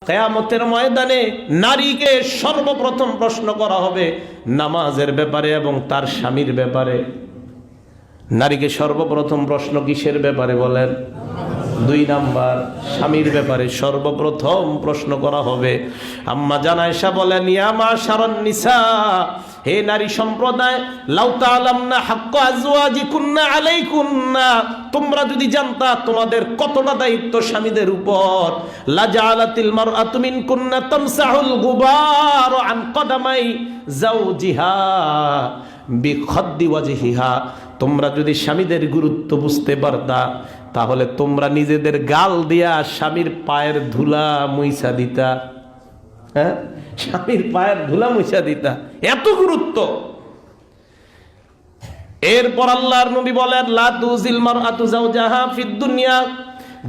কিয়ামতের ময়দানে নারীকে সর্বপ্রথম প্রশ্ন করা হবে নামাজের ব্যাপারে এবং তার স্বামীর ব্যাপারে। নারীকে সর্বপ্রথম প্রশ্ন কিসের ব্যাপারে বলেন? 2 নাম্বার, স্বামীর ব্যাপারে সর্বপ্রথম প্রশ্ন করা হবে। আম্মা জান আয়েশা বলেন, ইয়া মাশারান নিসা, হে নারী সম্প্রদায়, লাউ তাআলামনা হাক্কা আজওয়াজিকুন্না আলাইকুন্না, তোমরা যদি জানতা তোমাদের কতটা দায়িত্ব স্বামীদের উপর, লা জাআলাতিল মারআতু মিনকুন্না তামসাহুল গুবার আন কদামাই যাওজিহা বিখাদ্দি ওয়াজহিহা, তোমরা যদি স্বামীদের গুরুত্ব বুঝতে পারতা তাহলে তোমরা নিজেদের গাল দিয়া স্বামীর পায়ের ধুলা মুইছা দিতা। হ্যাঁ, স্বামীর পায়ের ধুলা মুইছা দিতা, এত গুরুত্ব। এরপর আল্লাহর নবী বলেন, লা তুজিল মারআতু যাওজাহা ফিদ দুনিয়া,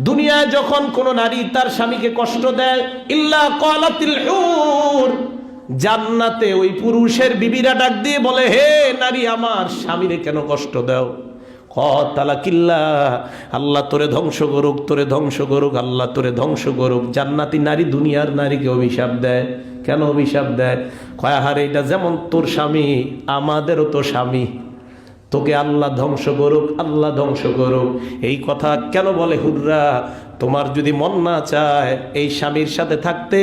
দুনিয়ায় যখন কোন নারী তার স্বামীকে কষ্ট দেয়, ইল্লা ক্বালাতিল হুর, জান্নাতে ওই পুরুষের বিবিরা ডাক দিয়ে বলে, হে নারী, আমার স্বামীরে কেন কষ্ট দাও? আল্লাহ তোরে ধ্বংস করুক, তোরে ধ্বংস করুক, আল্লাহ তোরে ধ্বংস করুক। জান্নাতি নারী দুনিয়ার নারীকে অভিশাপ দেয়। কেন অভিশাপ দেয়? কয়, আহারে, এটা যেমন তোর স্বামী, আমাদেরও তো স্বামী, তোকে আল্লাহ ধ্বংস করুক, আল্লাহ ধ্বংস করুক। এই কথা কেন বলে হুররা? তোমার যদি মন না চায় এই স্বামীর সাথে থাকতে,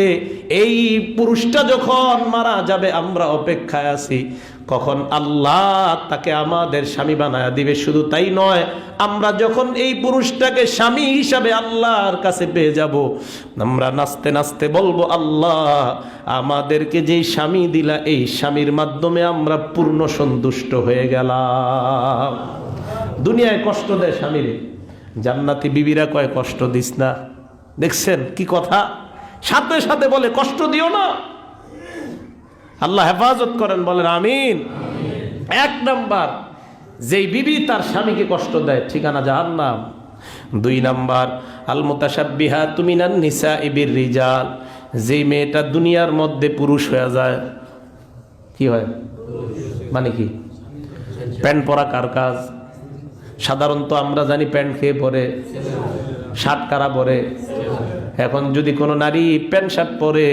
এই পুরুষটা যখন মারা যাবে আমরা অপেক্ষায় আছি কখন আল্লাহ তাকে আমাদের স্বামী বানায়া দিবে। শুধু তাই নয়, আমরা যখন এই পুরুষটাকে স্বামী হিসাবে আল্লাহর কাছে পেয়ে যাব, আমরা নাচতে নাচতে বলবো, আল্লাহ আমাদেরকে যেই স্বামী দিলা, এই স্বামীর মাধ্যমে আমরা পূর্ণ সন্তুষ্ট হয়ে গেলাম। দুনিয়ায় কষ্ট দেয় স্বামীরে, জান্নাতি বিবিরা কয় কষ্ট দিস না। দেখছেন কি কথা? সাথে সাথে বলে কষ্ট দিও না। আল্লাহ হেফাজত করেন, বলেন আমিন। 1 নাম্বার, যেই বিবি তার স্বামীকে কষ্ট দেয়, ঠিকানা জাহান্নাম। 2 নাম্বার, আল মুতাশাব্বিহাতু মিনান নিসাই বির রিজাল, যেই মেয়েটা দুনিয়ার মধ্যে পুরুষ হয়ে যায়। কি হয় মানে কি? প্যান্ট পরা কার কাজ? সাধারণত আমরা জানি প্যান্ট খেয়ে পরে, শার্ট কারা পরে। এখন যদি কোনো নারী প্যান্ট শার্ট পরে,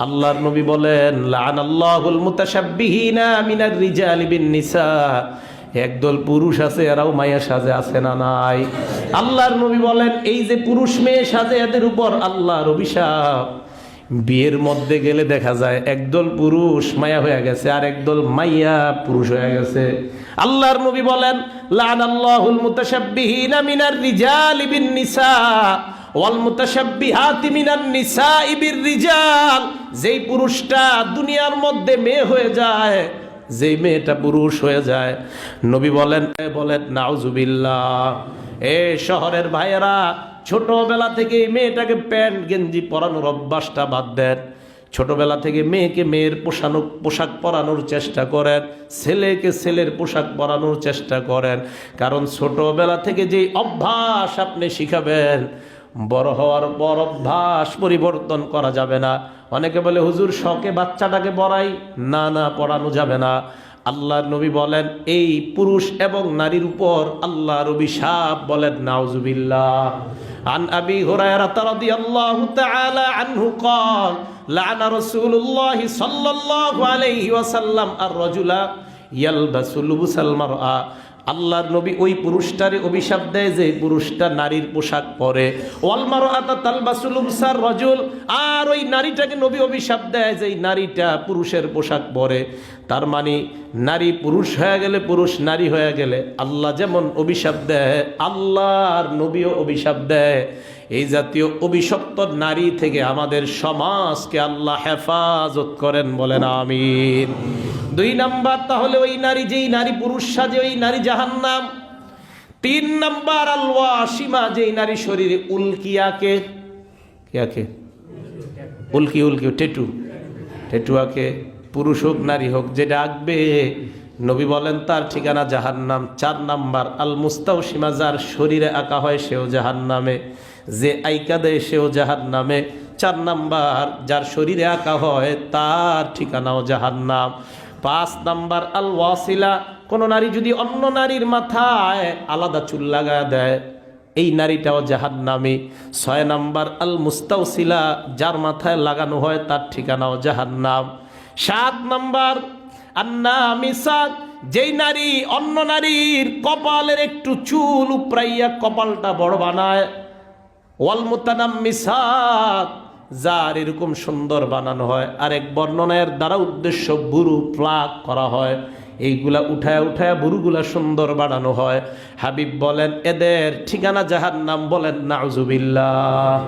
আল্লাহর নবী বলেন, লাআনাল্লাহুল মুতাশাব্বিহিনা মিনার রিজালি বিন নিসা, একদল পুরুষ আছে এরাও মায়া সাজে, আছে না নাই? আল্লাহর নবী বলেন, এই যে পুরুষ মেয়ে সাজে, এদের উপর আল্লাহর অভিশাপ। বিয়ের মধ্যে গেলে দেখা যায় একদল পুরুষ মায়া হয়ে গেছে আর একদল মাইয়া পুরুষ হয়ে গেছে। আল্লাহর নবী বলেন, লাআনাল্লাহুল মুতাশাব্বিহিনা মিনার রিজালি বিন নিসা ওয়াল মুতাশাব্বিহাতি মিনান নিসাই বির রিজাল, যেই পুরুষটা দুনিয়ার মধ্যে মেয়ে হয়ে যায়, যেই মেয়েটা পুরুষ হয়ে যায়, নবী বলেন নাউজুবিল্লাহ। এ শহরের ভাইয়েরা, ছোটবেলা থেকে এই মেয়েটাকে প্যান্ট গেঞ্জি পরানোর অভ্যাসটা বাদ দেন। ছোটবেলা থেকে মেয়েকে মেয়ের পোশাক পরানোর চেষ্টা করেন, ছেলেকে ছেলের পোশাক পরানোর চেষ্টা করেন। কারণ ছোটবেলা থেকে যে অভ্যাস আপনি শিখাবেন, বড় হওয়ার পর অভ্যাস পরিবর্তন করা যাবে না। অনেকে বলে, হুজুর শখে বাচ্চাটাকে পড়াই, না না, পড়ানো যাবে না। আল্লাহর নবী বলেন, এই পুরুষ এবং নারীর উপর আল্লাহর অভিশাপ, বলেন নাউজুবিল্লাহ। আন আবি হুরায়রা রাদিয়াল্লাহু তাআলা আনহু قال লাআনা রাসূলুল্লাহ সাল্লাল্লাহু আলাইহি ওয়াসাল্লাম আর-রাজুলা ইয়ালবাসু লুবসাল মারআ, আল্লাহর নবী ওই পুরুষটারে অভিশাপ দেয় যে পুরুষটা নারীর পোশাক পরে। ওয়াল মারআতা তালবাসু লুবসার রাজুল, আর ওই নারীটাকে নবী অভিশাপ দেয় যে নারীটা পুরুষের পোশাক পরে। তার মানে নারী পুরুষ হয়ে গেলে, পুরুষ নারী হয়ে গেলে আল্লাহ যেমন অভিশাপ দেয়, আল্লাহর নবীও অভিশাপ দেয়। এই জাতীয় অভিশপ্ত নারী থেকে আমাদের সমাজকে আল্লাহ হেফাজত করেন, বলেন আমিন। 2 নাম্বার, তাহলে ওই নারী, যেই নারী পুরুষ সাজে, ওই নারী জাহান্নাম। 3 নাম্বার, আল ওয়াসিমা, যেই নারী শরীরে উল্কি আঁকে। কি আঁকে? উল্কি টেটু আঁকে, পুরুষ হোক নারী হোক, যেটা আঁকবে, নবী বলেন তার ঠিকানা জাহান্নাম। 4 নাম্বার, আল মুস্তাওসিমা, যার শরীরে আঁকা হয় সেও জাহান্নামে, যে আইকা দেয় সেও জাহান্নামে। 4 নাম্বার, যার শরীরে আঁকা হয় তার ঠিকানাও জাহান্নাম। 5 নাম্বার, আল ওয়াসিলা, কোন নারী যদি অন্য নারীর মাথায় আলাদা চুল লাগায় দেয়, এই নারীটাও জাহান্নামী। 6 নাম্বার আল মুস্তাউসিলা, যার মাথায় লাগানো হয় তার ঠিকানাও জাহান্নাম। 7 নাম্বার আন্নামিসা, যেই নারী অন্য নারীর কপালের একটু চুল উপরাইয়া কপালটা বড় বানায়। ওয়াল মুতানাম্মিসাত, যার এরকম সুন্দর বানানো হয়। আরেক বর্ণনার দ্বারা উদ্দেশ্য বুরু প্লাগ করা হয়, এইগুলা উঠায় উঠায় বুরুগুলা সুন্দর বানানো হয়। হাবিব বলেন এদের ঠিকানা জাহান্নাম। বলেন নাউজুবিল্লাহ।